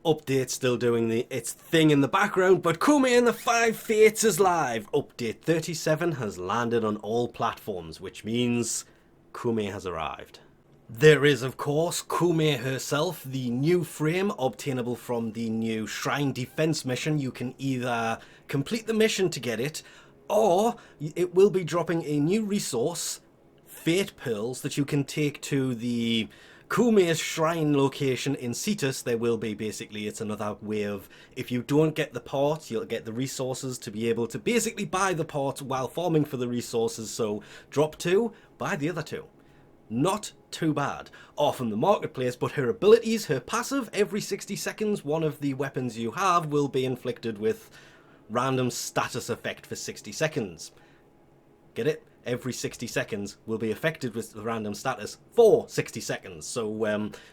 Update still doing its thing in the background, but Koumei and the Five Fates is live. Update 37 has landed on all platforms, which means Koumei has arrived. There is, of course, Koumei herself, the new frame obtainable from the new Shrine Defense mission. You can either complete the mission to get it, or it will be dropping a new resource, Fate Pearls, that you can take to the Koumei's shrine location in Cetus. There will be basically, it's another way of, if you don't get the parts, you'll get the resources to be able to basically buy the parts while farming for the resources. So drop 2, buy the other 2. Not too bad. Off from the marketplace, but her abilities, her passive, every 60 seconds, one of the weapons you have will be inflicted with random status effect for 60 seconds. Get it? Every 60 seconds will be affected with the random status for 60 seconds. So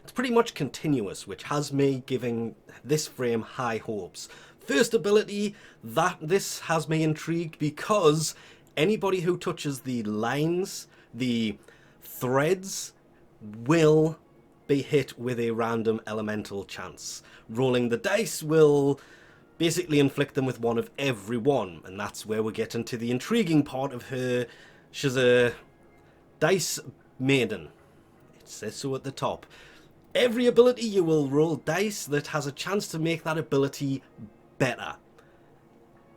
it's pretty much continuous, which has me giving this frame high hopes. First ability, this has me intrigued because anybody who touches the lines, the threads, will be hit with a random elemental chance. Rolling the dice will basically inflict them with one of every one, and that's where we get into the intriguing part of her. She's a dice maiden. It says so at the top. Every ability you will roll dice that has a chance to make that ability better.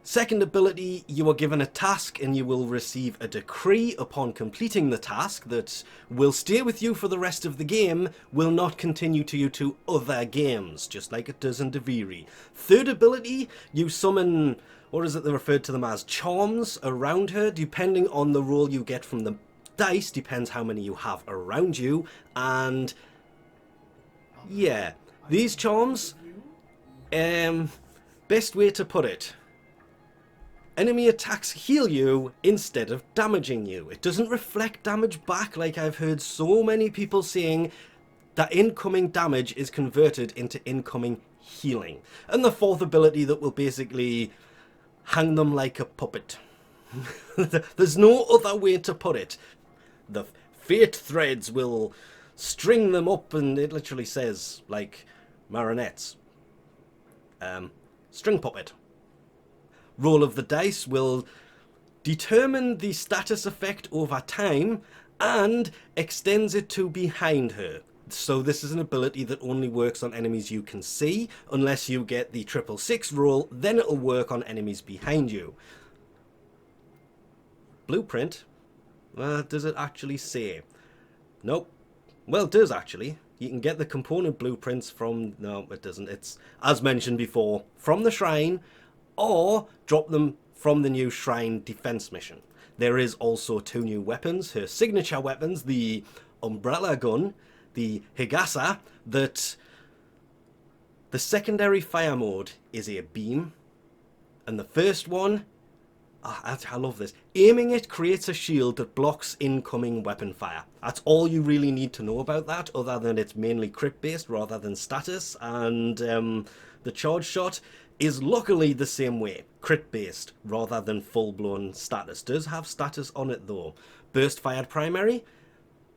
Second ability, you are given a task and you will receive a decree upon completing the task that will stay with you for the rest of the game, will not continue to you to other games, just like it does in Deviri. Third ability, you summon, or is it they referred to them as, charms around her, depending on the roll you get from the dice, depends how many you have around you, and yeah, these charms, best way to put it, enemy attacks heal you instead of damaging you. It doesn't reflect damage back like I've heard so many people saying that incoming damage is converted into incoming healing. And the fourth ability that will basically hang them like a puppet. There's no other way to put it. The fate threads will string them up, and it literally says, like marionettes. String puppet. Roll of the dice will determine the status effect over time and extends it to behind her. So this is an ability that only works on enemies you can see. Unless you get the 666 roll, then it'll work on enemies behind you. Blueprint? Does it actually say? Nope. Well, it does actually. You can get the component blueprints from... No, it doesn't. It's, as mentioned before, from the shrine, or drop them from the new Shrine Defense mission. There is also 2 new weapons, her signature weapons, the Umbrella Gun, the Higasa, that the secondary fire mode is a beam, and the first one, I love this, aiming it creates a shield that blocks incoming weapon fire. That's all you really need to know about that, other than it's mainly crit based rather than status, and the charge shot is luckily the same way, crit based rather than full-blown status. Does have status on it though. Burst fired primary,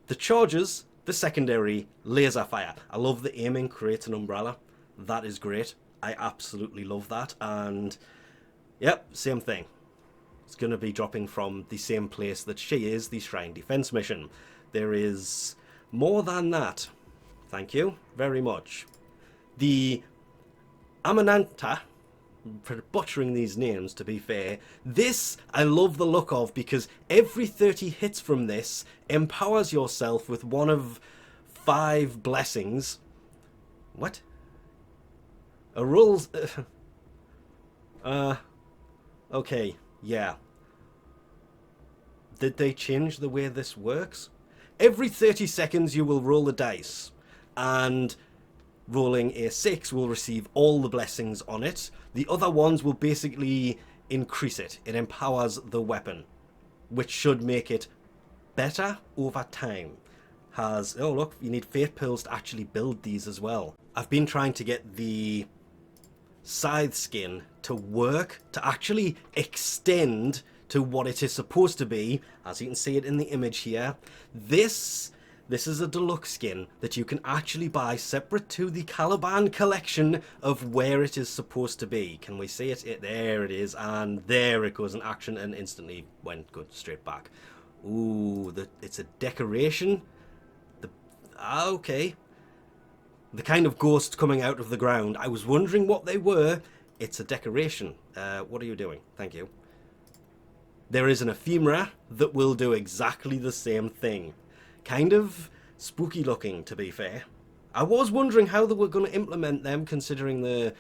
the charges, the secondary, laser fire. I love the aiming creates an umbrella. That is great. I absolutely love that. And yep, same thing. It's going to be dropping from the same place that she is, the Shrine Defense mission. There is more than that. Thank you very much. The Amananta, for butchering these names to be fair, this I love the look of because every 30 hits from this empowers yourself with one of 5 blessings. What? A rules... okay, yeah. Did they change the way this works? Every 30 seconds you will roll the dice, and rolling a 6 will receive all the blessings on it. The other ones will basically increase it. It empowers the weapon, which should make it better over time. Has, oh look, you need Fate Pearls to actually build these as well. I've been trying to get the scythe skin to work, to actually extend to what it is supposed to be. As you can see it in the image here, this This is a deluxe skin that you can actually buy separate to the Caliban collection of where it is supposed to be. Can we see it? There it is, and there it goes in action and instantly went good straight back. Ooh, it's a decoration. Okay. The kind of ghosts coming out of the ground. I was wondering what they were. It's a decoration. What are you doing? Thank you. There is an ephemera that will do exactly the same thing. Kind of spooky looking, to be fair. I was wondering how they were going to implement them, considering they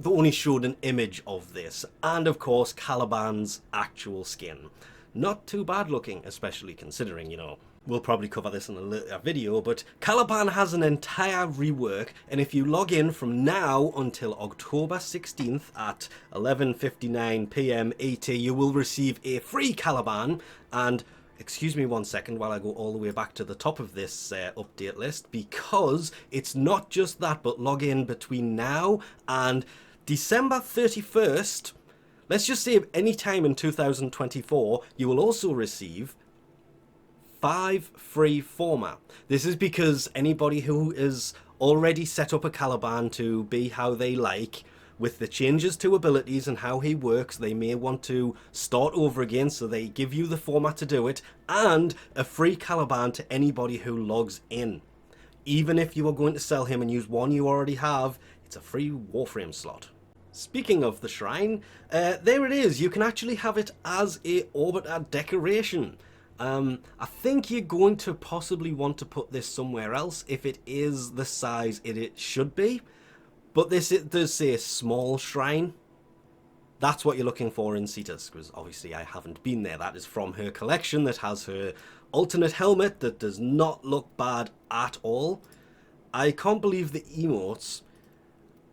only showed an image of this. And of course, Caliban's actual skin. Not too bad looking, especially considering, you know, we'll probably cover this in a later video, but Caliban has an entire rework, and if you log in from now until October 16th at 11:59 PM ET, you will receive a free Caliban. And excuse me 1 second while I go all the way back to the top of this update list, because it's not just that, but log in between now and December 31st. Let's just say any time in 2024, you will also receive 5 free format. This is because anybody who is already set up a Caliban to be how they like, with the changes to abilities and how he works, they may want to start over again, so they give you the format to do it, and a free Caliban to anybody who logs in. Even if you are going to sell him and use one you already have, it's a free Warframe slot. Speaking of the shrine, there it is. You can actually have it as a orbiter decoration. I think you're going to possibly want to put this somewhere else if it is the size it should be. But it does say small shrine. That's what you're looking for in Cetus, because obviously I haven't been there. That is from her collection that has her alternate helmet that does not look bad at all. I can't believe the emotes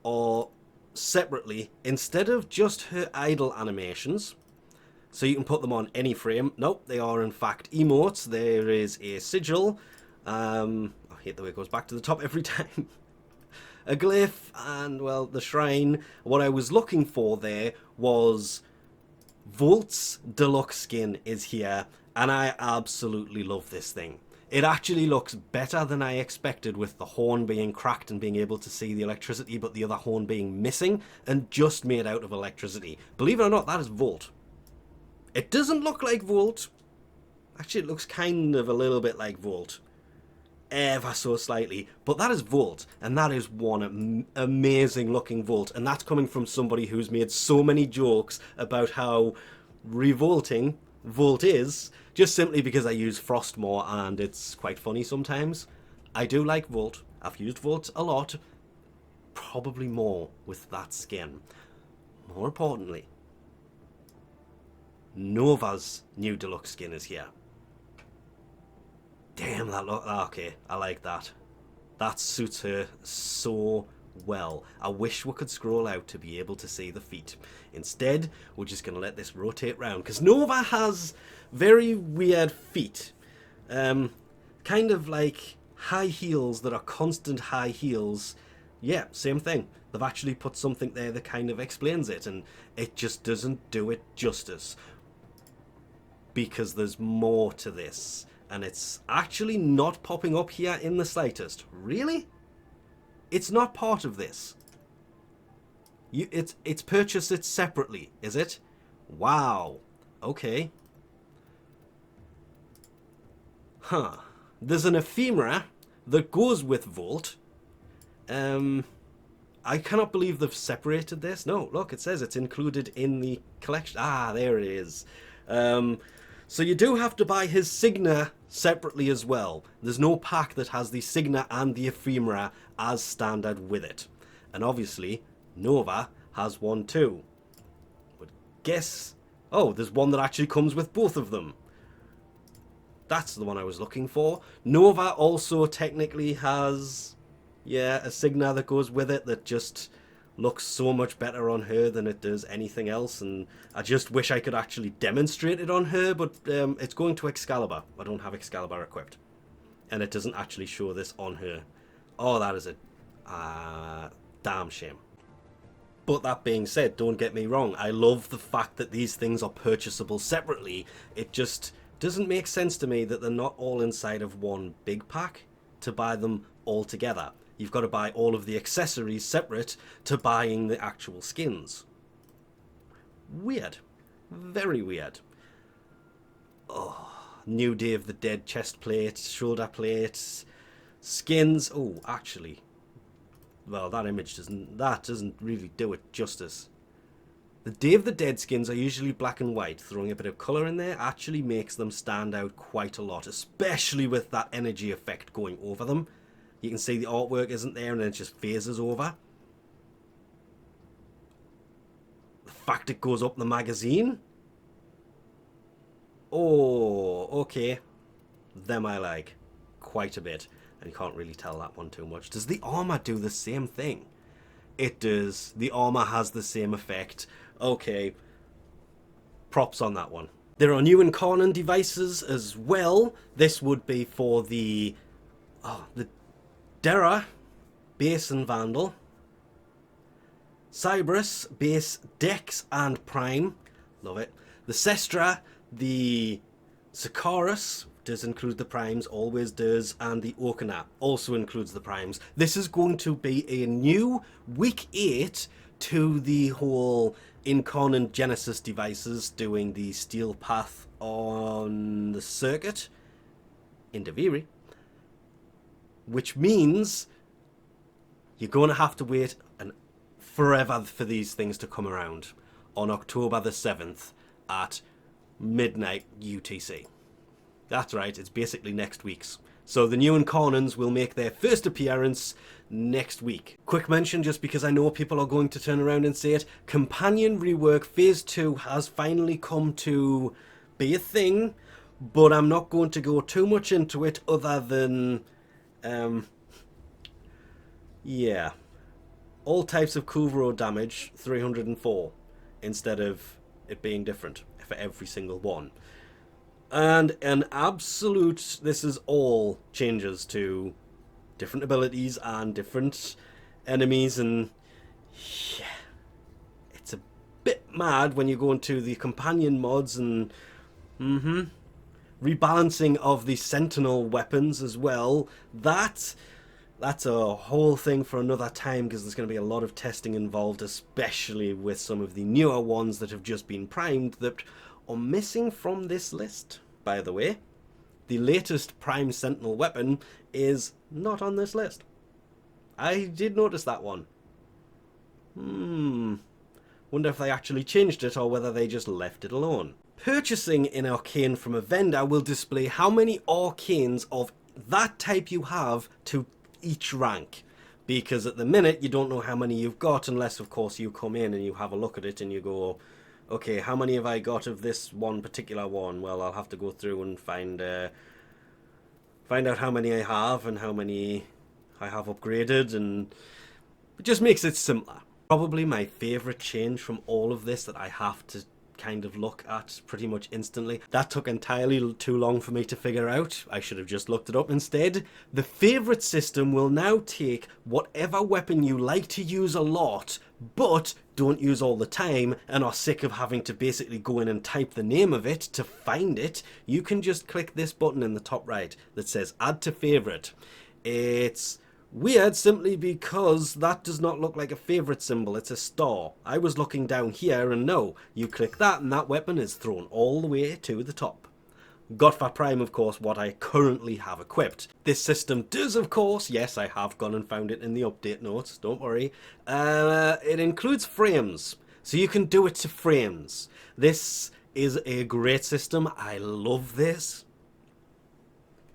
are separately, instead of just her idle animations, so you can put them on any frame. Nope, they are in fact emotes. There is a sigil. I hate the way it goes back to the top every time. A glyph, and well, the shrine. What I was looking for there was Volt's deluxe skin is here, and I absolutely love this thing. It actually looks better than I expected, with the horn being cracked and being able to see the electricity, but the other horn being missing and just made out of electricity. Believe it or not, that is Volt. It doesn't look like Volt. Actually, it looks kind of a little bit like Volt. Ever so slightly. But that is Volt, and that is one amazing looking Volt. And that's coming from somebody who's made so many jokes about how revolting Volt is, just simply because I use Frost more and it's quite funny sometimes. I do like Volt. I've used Volt a lot. Probably more with that skin. More importantly, Nova's new deluxe skin is here. Damn, that look. Okay, I like that. That suits her so well. I wish we could scroll out to be able to see the feet. Instead, we're just going to let this rotate round, because Nova has very weird feet. Kind of like high heels that are constant high heels. Yeah, same thing. They've actually put something there that kind of explains it, and it just doesn't do it justice. Because there's more to this. And it's actually not popping up here in the slightest. Really? It's not part of this. It's purchased it separately, is it? Wow. Okay. Huh. There's an ephemera that goes with Volt. I cannot believe they've separated this. No, look, it says it's included in the collection. Ah, there it is. So you do have to buy his Signa separately as well. There's no pack that has the Signa and the ephemera as standard with it. And obviously, Nova has one too. But guess... Oh, there's one that actually comes with both of them. That's the one I was looking for. Nova also technically has, yeah, a Signa that goes with it that just looks so much better on her than it does anything else, and I just wish I could actually demonstrate it on her, but it's going to Excalibur. I don't have Excalibur equipped, and it doesn't actually show this on her. Oh, that is a damn shame. But that being said, don't get me wrong, I love the fact that these things are purchasable separately. It just Doesn't make sense to me that they're not all inside of one big pack to buy them all together. You've got to buy all of the accessories separate to buying the actual skins. Weird. Very weird. Oh, new Day of the Dead chest plates, shoulder plates, skins. Oh, actually, well, that image doesn't really do it justice. The Day of the Dead skins are usually black and white. Throwing a bit of colour in there actually makes them stand out quite a lot, especially with that energy effect going over them. You can see the artwork isn't there and then it just phases over. The fact it goes up the magazine. Oh, okay. Them I like quite a bit. And you can't really tell that one too much. Does the armor do the same thing? It does. The armor has the same effect. Okay. Props on that one. There are new incarnon devices as well. This would be for the Dera, Base and Vandal, Cyberus, Base, Dex and Prime. Love it. The Sestra, the Sakaris, does include the primes, always does, and the Okana also includes the primes. This is going to be a new week 8 to the whole incarnon Genesis devices doing the steel path on the circuit in Deviri, which means you're going to have to wait forever for these things to come around on October the 7th at midnight UTC. That's right, it's basically next week's. So the new incarnons will make their first appearance next week. Quick mention, just because I know people are going to turn around and say it, Companion Rework Phase 2 has finally come to be a thing, but I'm not going to go too much into it other than, yeah. All types of Kuvro damage, 304, instead of it being different for every single one. And an absolute, this is all changes to different abilities and different enemies, and yeah, it's a bit mad when you go into the companion mods and rebalancing of the sentinel weapons as well. That's a whole thing for another time, because there's going to be a lot of testing involved, especially with some of the newer ones that have just been primed that are missing from this list. By the way, the latest Prime Sentinel weapon is not on this list. I did notice that one. Wonder if they actually changed it or whether they just left it alone. Purchasing an arcane from a vendor will display how many arcanes of that type you have to each rank. Because at the minute you don't know how many you've got unless of course you come in and you have a look at it and you go, okay, how many have I got of this one particular one? Well, I'll have to go through and find out how many I have and how many I have upgraded, and it just makes it simpler. Probably my favourite change from all of this that I have to kind of look at pretty much instantly. That took entirely too long for me to figure out. I should have just looked it up instead. The favourite system will now take whatever weapon you like to use a lot, but don't use all the time and are sick of having to basically go in and type the name of it to find it. You can just click this button in the top right that says Add to Favourite. It's weird simply because that does not look like a favourite symbol, it's a star. I was looking down here and no, you click that and that weapon is thrown all the way to the top. Got for Prime, of course, what I currently have equipped. This system does, of course, yes, I have gone and found it in the update notes, don't worry. It includes frames, so you can do it to frames. This is a great system, I love this.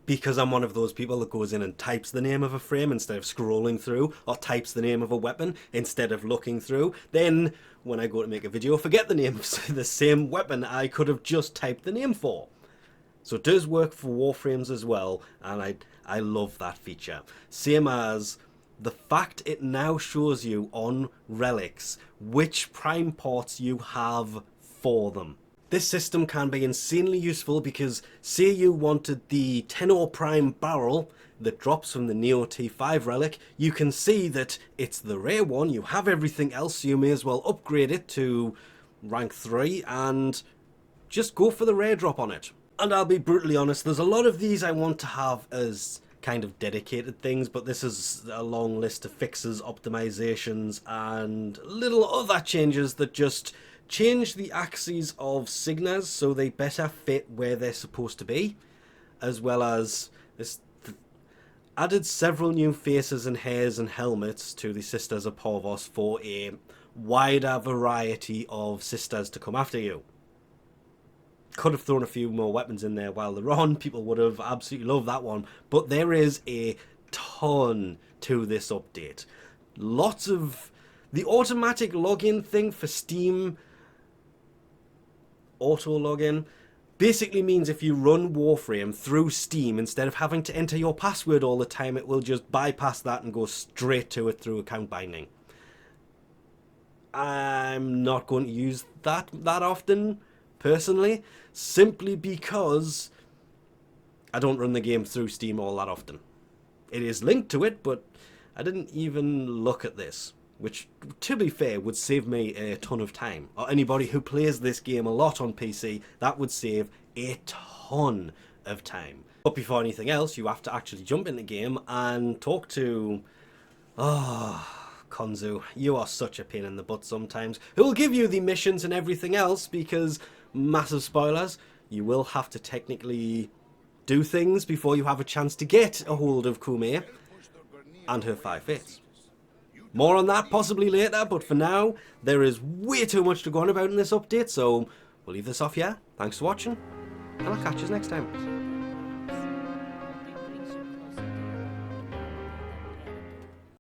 Because I'm one of those people that goes in and types the name of a frame instead of scrolling through, or types the name of a weapon instead of looking through. Then, when I go to make a video, forget the name of the same weapon I could have just typed the name for. So it does work for Warframes as well, and I love that feature. Same as the fact it now shows you on relics which prime parts you have for them. This system can be insanely useful because say you wanted the Tenor Prime barrel that drops from the Neo T5 relic, you can see that it's the rare one, you have everything else, so you may as well upgrade it to rank 3 and just go for the rare drop on it. And I'll be brutally honest, there's a lot of these I want to have as kind of dedicated things, but this is a long list of fixes, optimizations, and little other changes that just change the axes of Signas so they better fit where they're supposed to be, as well as this added several new faces and hairs and helmets to the Sisters of Porvos for a wider variety of sisters to come after you. Could have thrown a few more weapons in there while they're on. People would have absolutely loved that one. But there is a ton to this update. Lots of... The automatic login thing for Steam, auto login, basically means if you run Warframe through Steam, instead of having to enter your password all the time, it will just bypass that and go straight to it through account binding. I'm not going to use that often, personally, simply because I don't run the game through Steam all that often. It is linked to it, but I didn't even look at this, which, to be fair, would save me a ton of time. Or anybody who plays this game a lot on PC, that would save a ton of time. But before anything else, you have to actually jump in the game and talk to... Konzu, you are such a pain in the butt sometimes. Who will give you the missions and everything else, because, massive spoilers, you will have to technically do things before you have a chance to get a hold of Koumei and her 5 fates. More on that possibly later, but for now, there is way too much to go on about in this update, so we'll leave this off here. Thanks for watching, and I'll catch you next time.